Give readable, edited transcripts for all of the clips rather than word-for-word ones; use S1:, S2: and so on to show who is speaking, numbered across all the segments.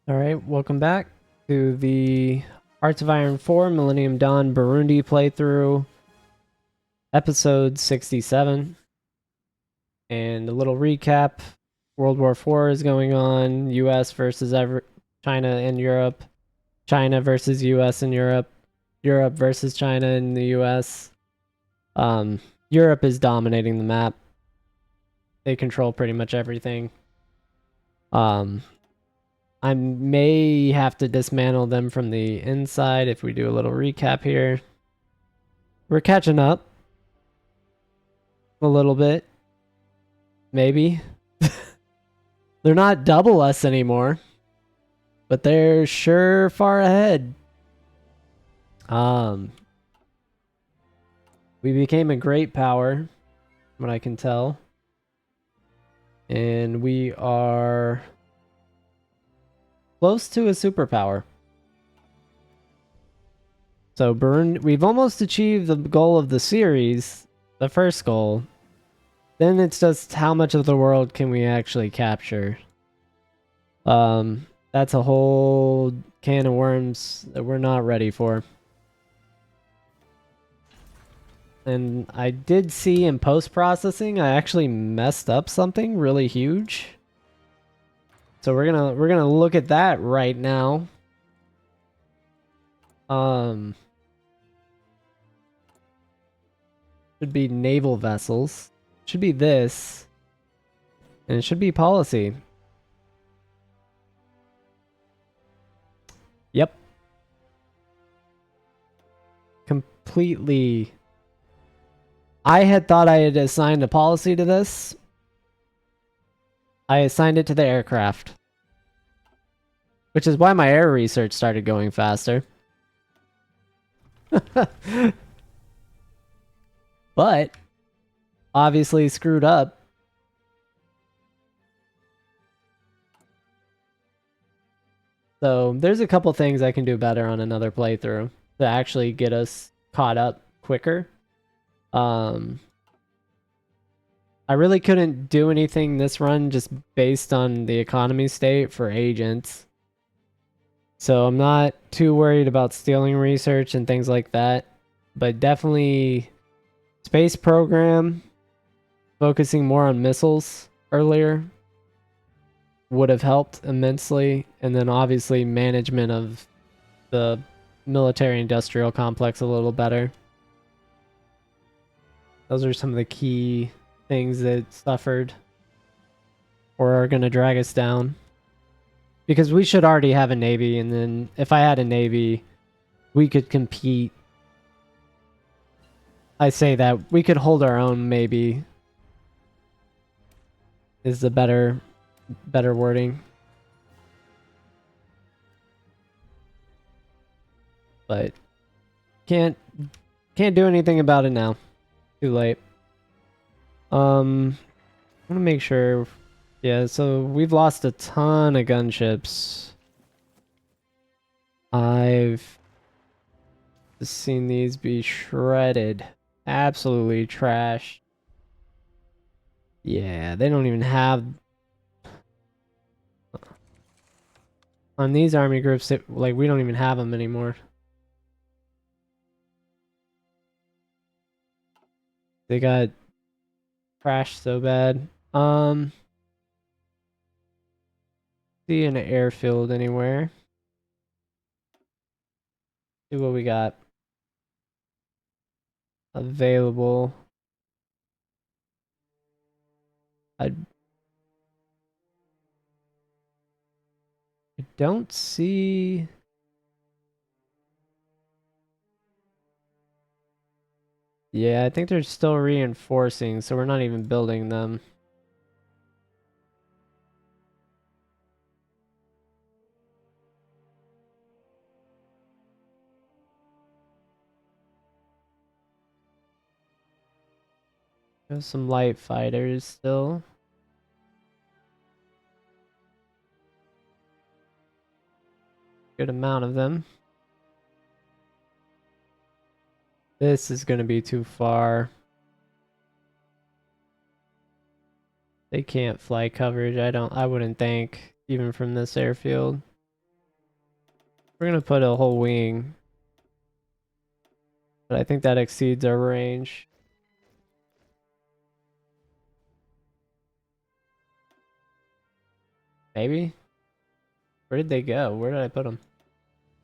S1: Alright, welcome back to the Hearts of Iron 4 Millennium Dawn Burundi playthrough, episode 67. And a little recap. World War IV is going on, US versus China and Europe, China versus US and Europe, Europe versus China and the US. Europe is dominating the map. They control pretty much everything. I may have to dismantle them from the inside if we do a little recap here. We're catching up a little bit. Maybe. They're not double us anymore, but they're sure far ahead. We became a great power, from what I can tell. And we are close to a superpower. So Burundi, we've almost achieved the goal of the series, the first goal. Then it's just how much of the world can we actually capture. That's a whole can of worms that we're not ready for. And I did see in post-processing, I actually messed up something really huge. So we're gonna look at that right now. Should be naval vessels. Should be this. And it should be policy. Yep. Completely. I had thought I had assigned a policy to this. I assigned it to the aircraft. Which is why my air research started going faster. But obviously screwed up. So there's a couple things I can do better on another playthrough to actually get us caught up quicker. I really couldn't do anything this run just based on the economy state for agents. So I'm not too worried about stealing research and things like that. But definitely space program, focusing more on missiles earlier would have helped immensely. And then obviously management of the military industrial complex a little better. Those are some of the key things that suffered or are going to drag us down. Because we should already have a navy, and then if I had a navy, we could compete. I say that we could hold our own, maybe, is the better wording. But can't do anything about it now. Too late. I want to make sure. Yeah, so we've lost a ton of gunships. I've seen these be shredded. Absolutely trashed. Yeah, they don't even have... On these army groups, like, we don't even have them anymore. They got trashed so bad. See an airfield anywhere. See what we got available. I don't see... Yeah, I think they're still reinforcing, so we're not even building them. There's some light fighters still. Good amount of them. This is going to be too far. They can't fly coverage, I wouldn't think, even from this airfield. We're gonna put a whole wing. But I think that exceeds our range. Maybe? Where did they go? Where did I put them?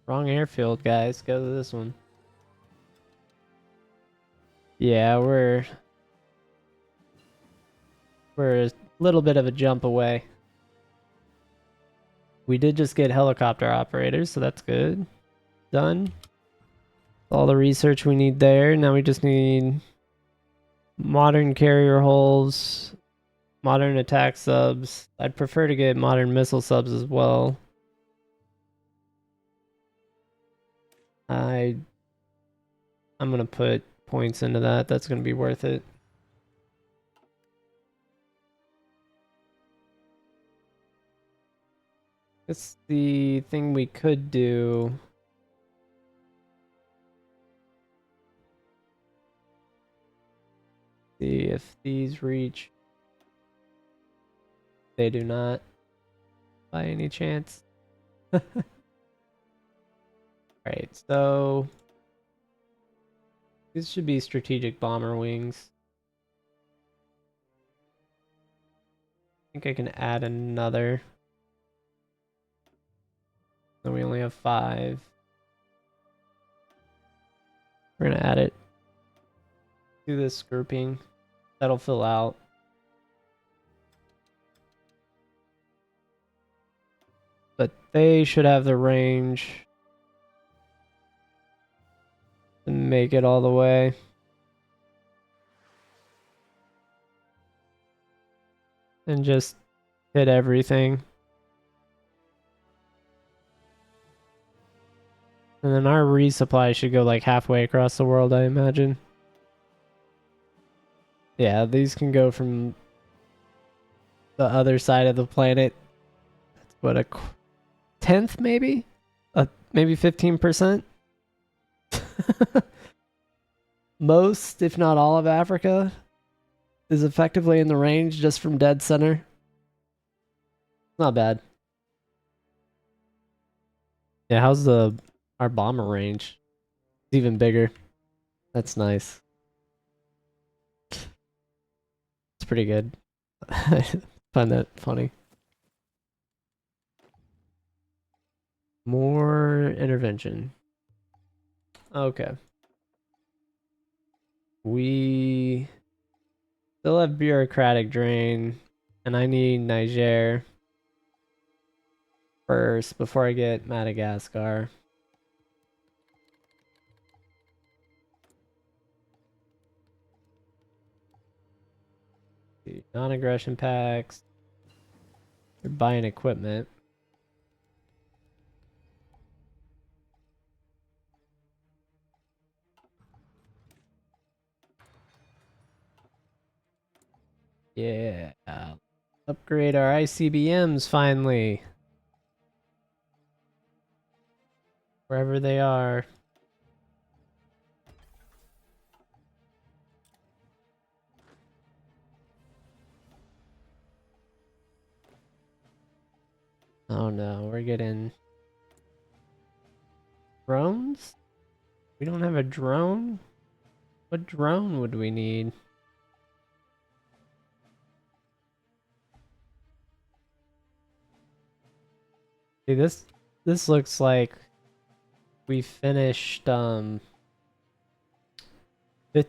S1: Wrong airfield, guys. Go to this one. Yeah, we're a little bit of a jump away. We did just get helicopter operators, so that's good. Done. All the research we need there. Now we just need modern carrier hulls, modern attack subs. I'd prefer to get modern missile subs as well. I'm gonna put points into that. That's gonna be worth it. It's the thing we could do. See if these reach. They do not, by any chance. Right, so these should be strategic bomber wings. I think I can add another. So we only have 5. We're gonna add it to this grouping. That'll fill out. But they should have the range to make it all the way. And just hit everything. And then our resupply should go like halfway across the world, I imagine. Yeah, these can go from the other side of the planet. That's what, a 10th maybe? Maybe 15%? Most, if not all of Africa is effectively in the range just from dead center. Not bad. Yeah, how's our bomber range? It's even bigger. That's nice. It's pretty good. I find that funny. More intervention. Okay. We still have bureaucratic drain, and I need Niger first before I get Madagascar. Non-aggression packs. They're buying equipment. Yeah. Upgrade our ICBMs finally. Wherever they are. Oh no, we're getting drones? We don't have a drone? What drone would we need? See, this looks like we finished 5th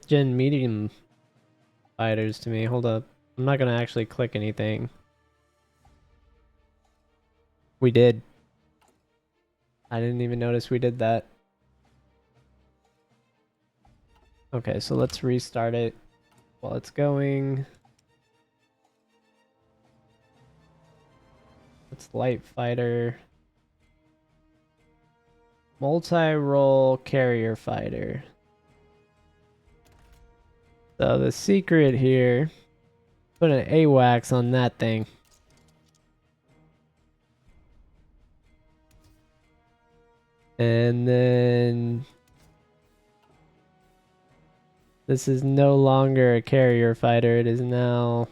S1: gen medium fighters to me. Hold up. I'm not gonna actually click anything. We did. I didn't even notice we did that. Okay, so let's restart it while it's going. It's light fighter. Multi-role carrier fighter. So the secret here, put an AWACS on that thing. And then this is no longer a carrier fighter. It is now.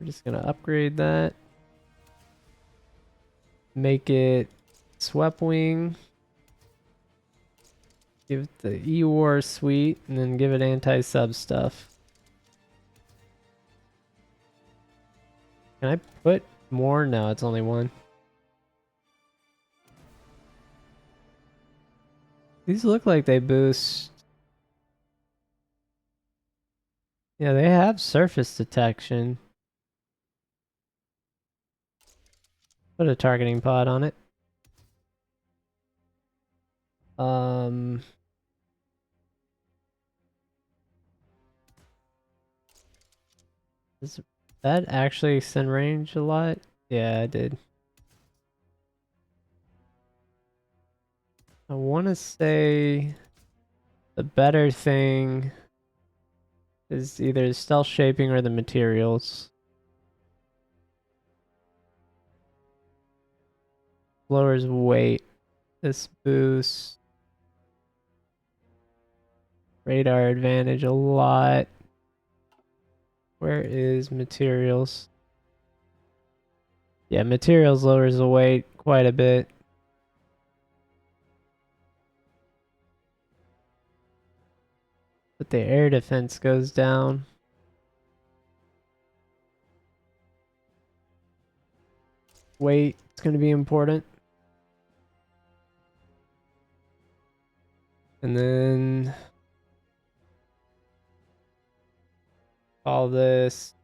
S1: We're just gonna upgrade that. Make it swept wing. Give it the E-War suite, and then give it anti-sub stuff. Can I put more? No, it's only one. These look like they boost. Yeah, they have surface detection. Put a targeting pod on it. Does that actually extend range a lot? Yeah, it did. I want to say the better thing is either stealth shaping or the materials. Lowers weight. This boosts radar advantage a lot. Where is materials? Yeah, materials lowers the weight quite a bit. But the air defense goes down. Weight is going to be important. And then all this,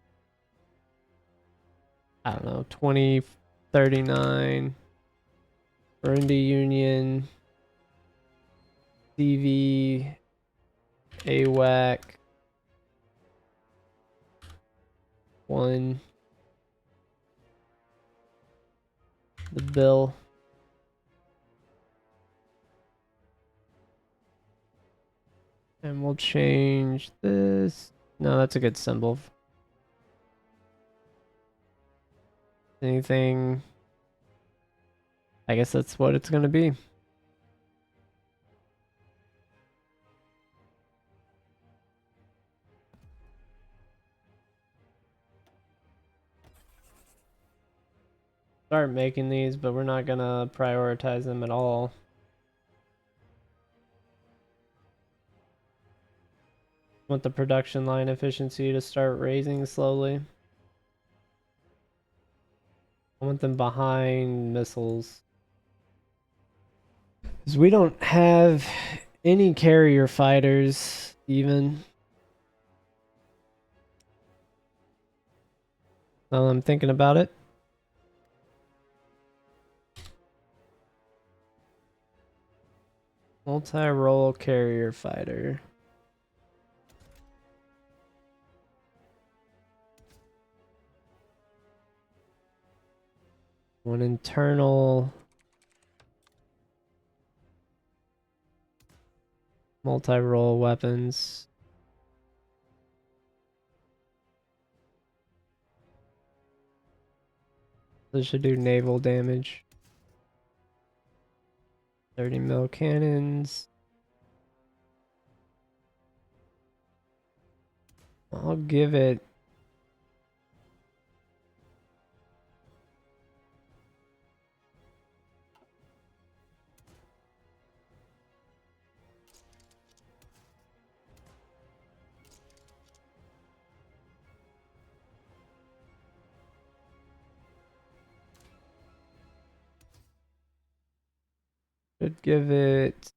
S1: I don't know, 2039, Burundi Union, CV, AWAC, 1, the bill. And we'll change this. No, that's a good symbol. Anything? I guess that's what it's going to be. Start making these, but we're not going to prioritize them at all. Want the production line efficiency to start raising slowly. I want them behind missiles. Because we don't have any carrier fighters, even. Well, I'm thinking about it. Multi-role carrier fighter. One internal multi-role weapons. This should do naval damage. 30 mil cannons. I'll give it. Should give it.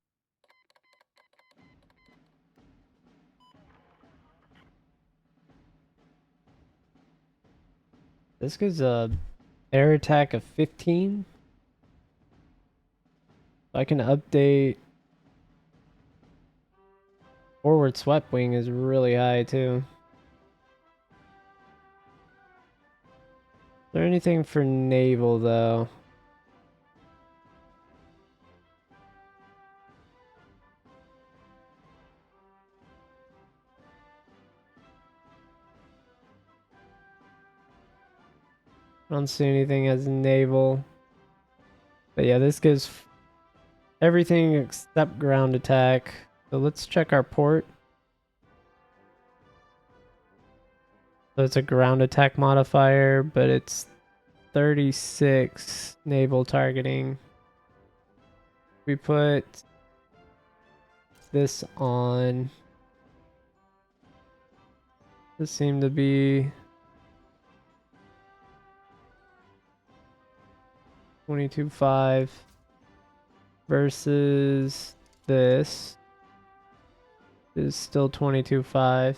S1: This gives a air attack of 15. I can update. Forward swept wing is really high too. Is there anything for naval though? I don't see anything as naval. But yeah, this gives everything except ground attack. So let's check our port. So it's a ground attack modifier, but it's 36 naval targeting. We put this on. This seemed to be 22.5 versus this is still 22.5.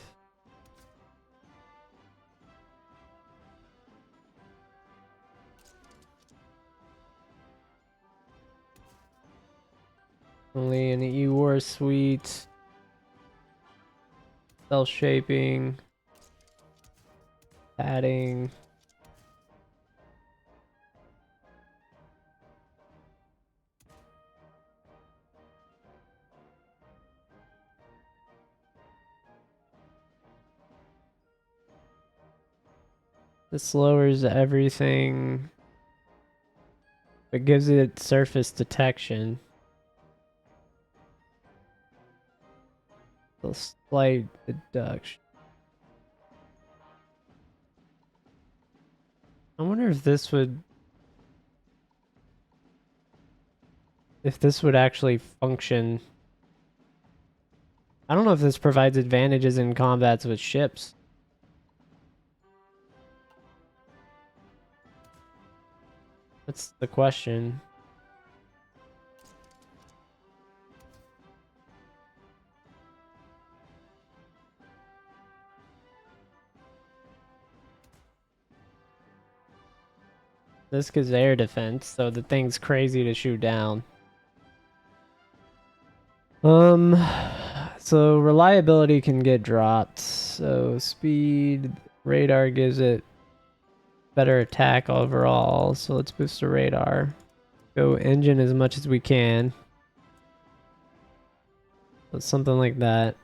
S1: Only an E-War suite. Self-shaping. Padding. This lowers everything. It gives it surface detection. A slight deduction. I wonder if this would actually function. I don't know if this provides advantages in combats with ships. That's the question. This gives air defense, so the thing's crazy to shoot down. So reliability can get dropped. So speed, radar gives it better attack overall. So let's boost the radar. Go engine as much as we can. So something like that.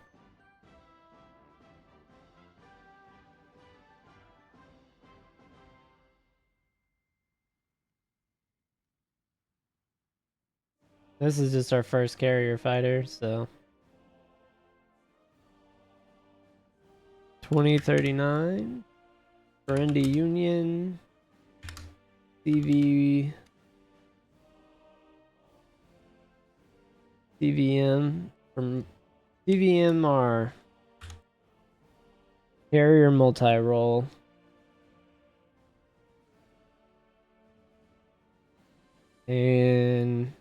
S1: This is just our first carrier fighter, so 2039, Burundi Union, CV, CVM from CVMR, carrier multi-role. And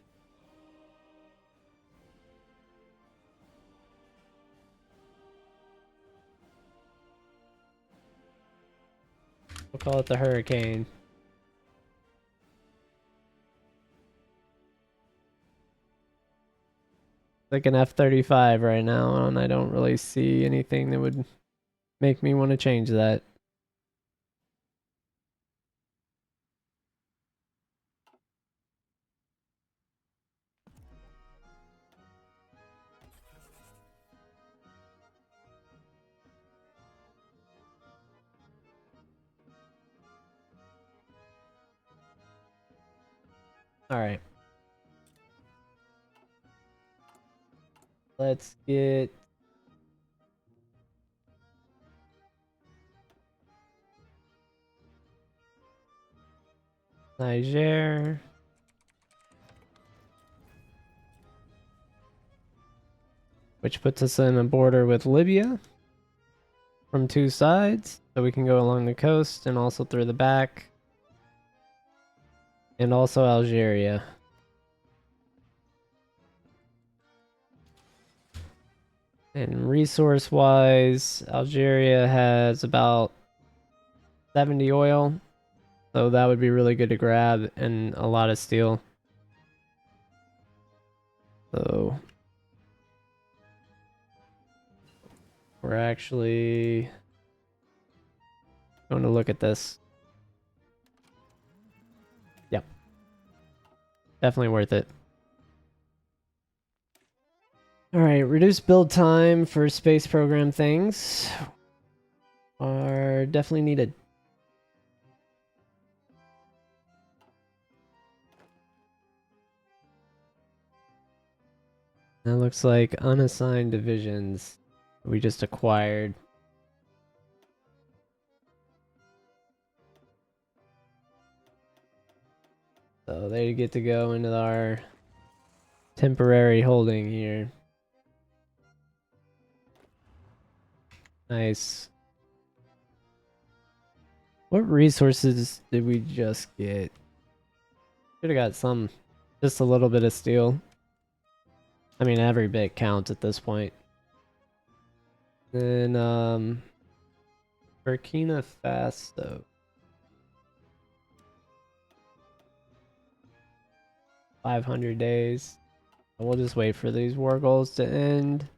S1: we'll call it the Hurricane. Like an F-35 right now, and I don't really see anything that would make me want to change that. All right. Let's get Niger. Which puts us in a border with Libya from two sides. So we can go along the coast and also through the back. And also Algeria. And resource-wise, Algeria has about 70 oil. So that would be really good to grab, and a lot of steel. So we're actually going to look at this. Yep. Definitely worth it. Alright, reduce build time for space program things are definitely needed. That looks like unassigned divisions we just acquired. So they get to go into our temporary holding here. Nice. What resources did we just get? Should have got some. Just a little bit of steel. I mean, every bit counts at this point. Then, Burkina Faso. 500 days. We'll just wait for these war goals to end.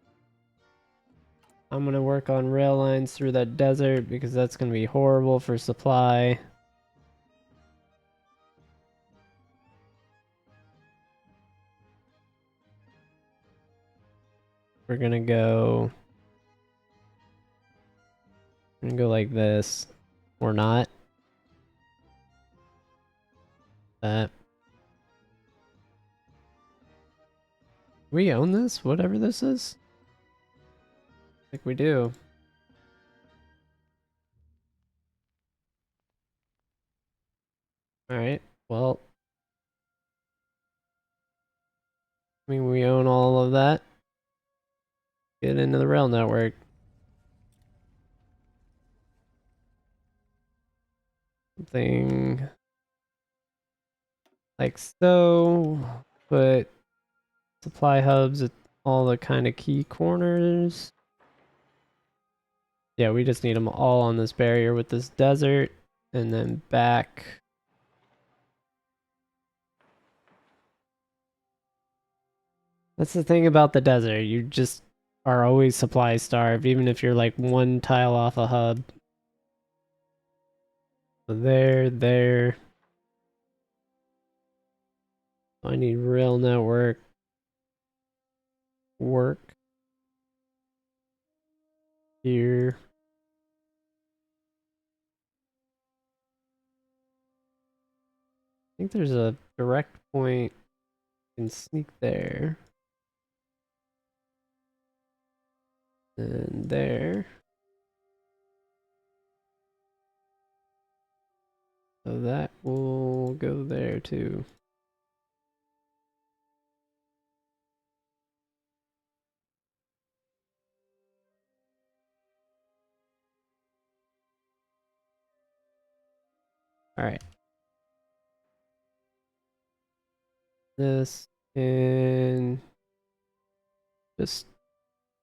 S1: I'm gonna work on rail lines through that desert because that's gonna be horrible for supply. We're gonna go like this. Or not. That. We own this? Whatever this is? I think we do. Alright, well. I mean, we own all of that. Get into the rail network. Something like so. Put supply hubs at all the kind of key corners. Yeah, we just need them all on this barrier with this desert. And then back. That's the thing about the desert. You just are always supply starved, even if you're like one tile off a hub. So there. I need rail network. Work. Here. I think there's a direct point. You can sneak there. And there. So that will go there too. Alright. This can just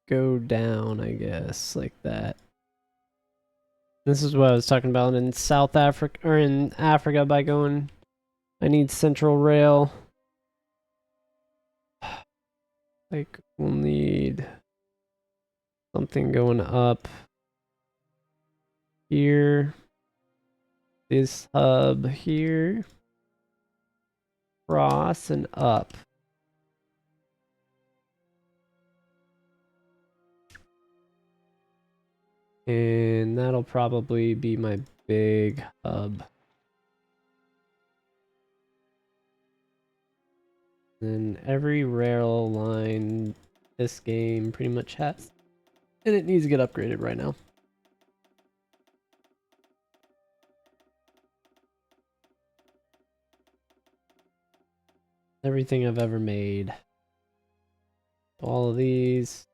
S1: go down, I guess, like that. This is what I was talking about in South Africa, or in Africa by going, I need central rail. Like, we'll need something going up here. This hub here. Cross and up. And that'll probably be my big hub. And every rail line this game pretty much has. And it needs to get upgraded right now. Everything I've ever made. All of these.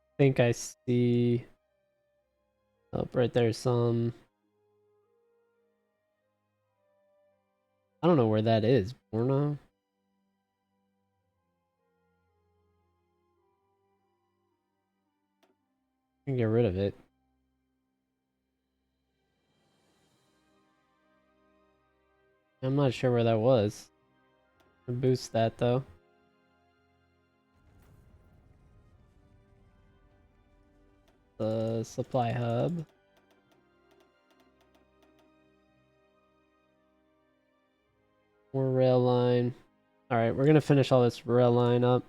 S1: I think I see up right there some. I don't know where that is. Borno? I can get rid of it. I'm not sure where that was. Boost that though. The supply hub. More rail line. Alright, we're gonna finish all this rail line up.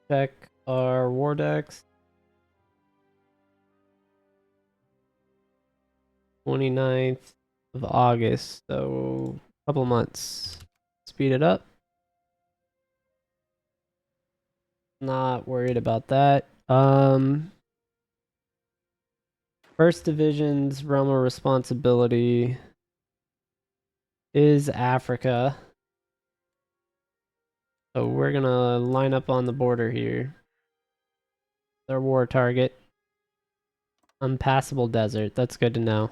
S1: Check our war decks. 29th of August, so a couple months. Speed it up. Not worried about that. First Division's realm of responsibility is Africa. So we're gonna line up on the border here. Their war target. Unpassable desert. That's good to know.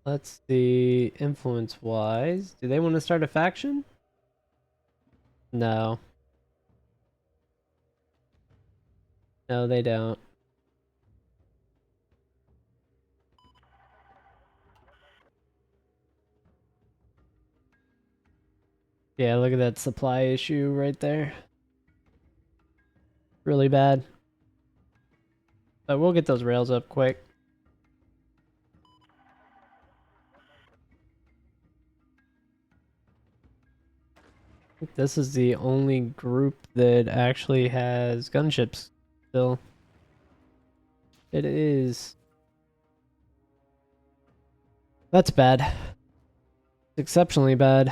S1: Let's see, influence-wise. Do they want to start a faction? No. No, they don't. Yeah, look at that supply issue right there. Really bad. But we'll get those rails up quick. I think this is the only group that actually has gunships still. It is. That's bad. It's exceptionally bad.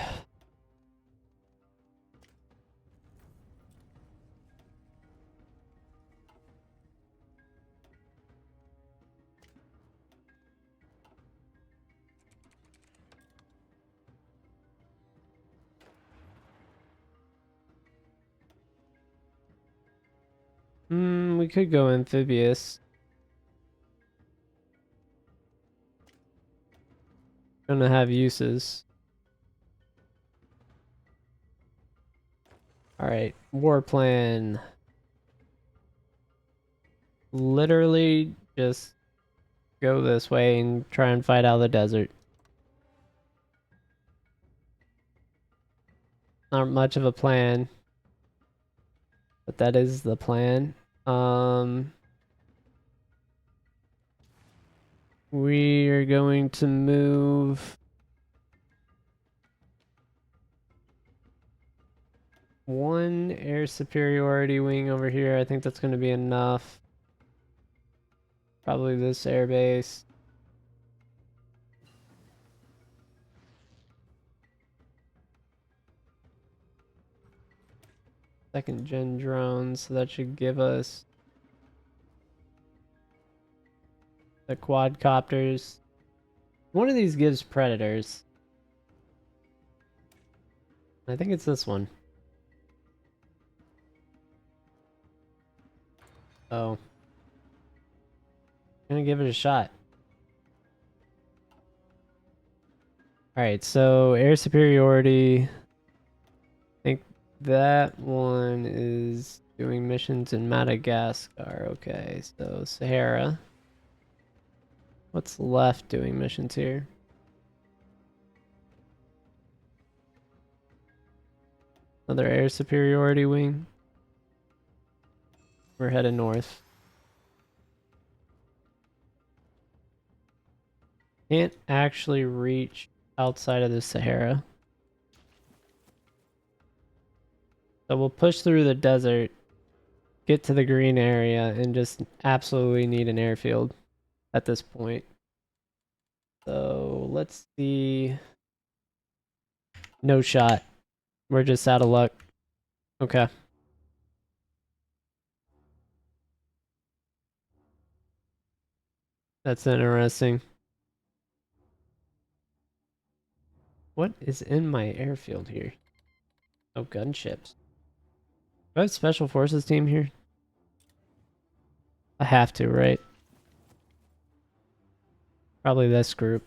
S1: We could go amphibious. Gonna have uses. Alright, war plan. Literally just go this way and try and fight out of the desert. Not much of a plan, but that is the plan. We are going to move one air superiority wing over here. I think that's going to be enough. Probably this airbase. Second gen drones, so that should give us the quadcopters. One of these gives predators. I think it's this one. Oh. Gonna give it a shot. Alright, so air superiority. I think that one is doing missions in Madagascar. Okay, so Sahara. What's left doing missions here? Another air superiority wing. We're headed north. Can't actually reach outside of the Sahara. So we'll push through the desert, get to the green area, and just absolutely need an airfield at this point. So let's see. No shot. We're just out of luck. Okay. That's interesting. What is in my airfield here? Oh, gunships. Do I have special forces team here? I have to, right? Probably this group.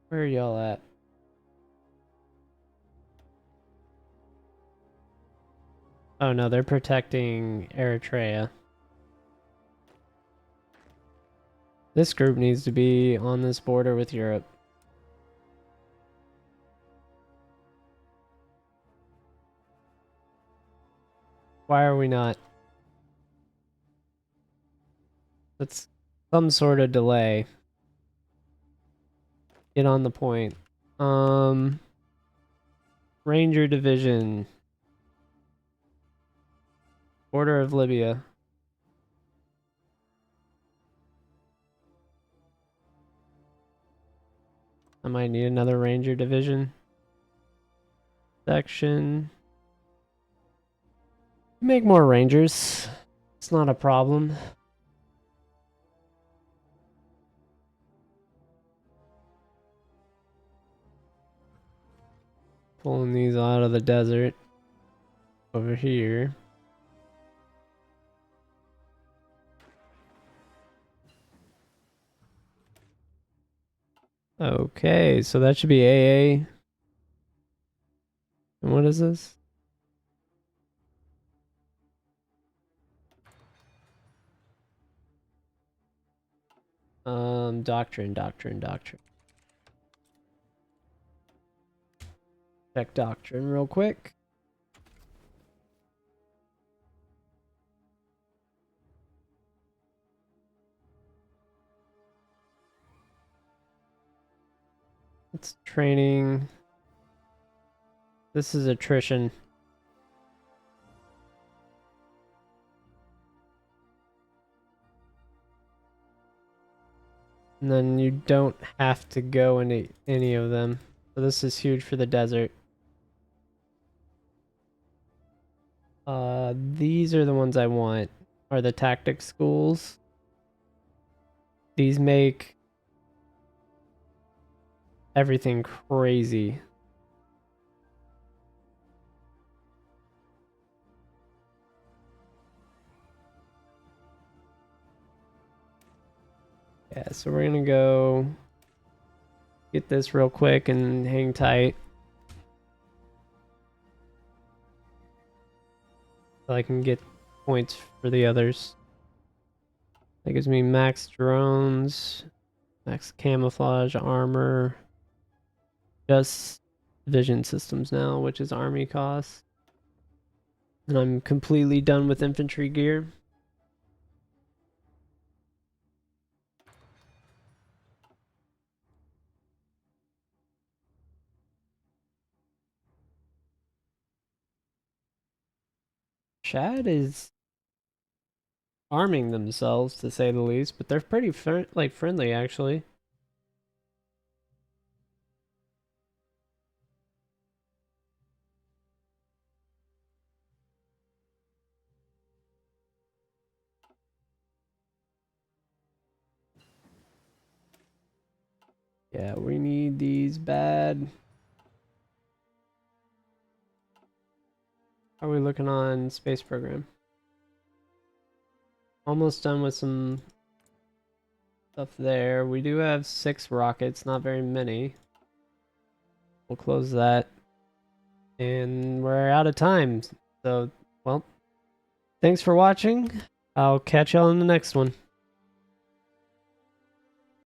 S1: Where are y'all at? Oh no, they're protecting Eritrea. This group needs to be on this border with Europe. Why are we not? That's some sort of delay. get on the point. Ranger Division. Order of Libya. I might need another Ranger Division. Section. Make more Rangers. It's not a problem. Pulling these out of the desert. Over here. Okay, so that should be AA. And what is this? Doctrine. Check doctrine real quick. It's training. This is attrition. And then you don't have to go into any of them. So this is huge for the desert. These are the ones I want. Are the tactics schools. These make everything crazy. Yeah, so we're gonna go get this real quick and hang tight. So I can get points for the others. That gives me max drones, max camouflage, armor, just vision systems now, which is army cost. And I'm completely done with infantry gear. Chad is arming themselves, to say the least, but they're pretty friendly actually. Yeah, we need these bad. How are we looking on space program? Almost done with some stuff there. We do have 6 rockets, not very many. We'll close that. And we're out of time. So, well, thanks for watching. I'll catch y'all in the next one.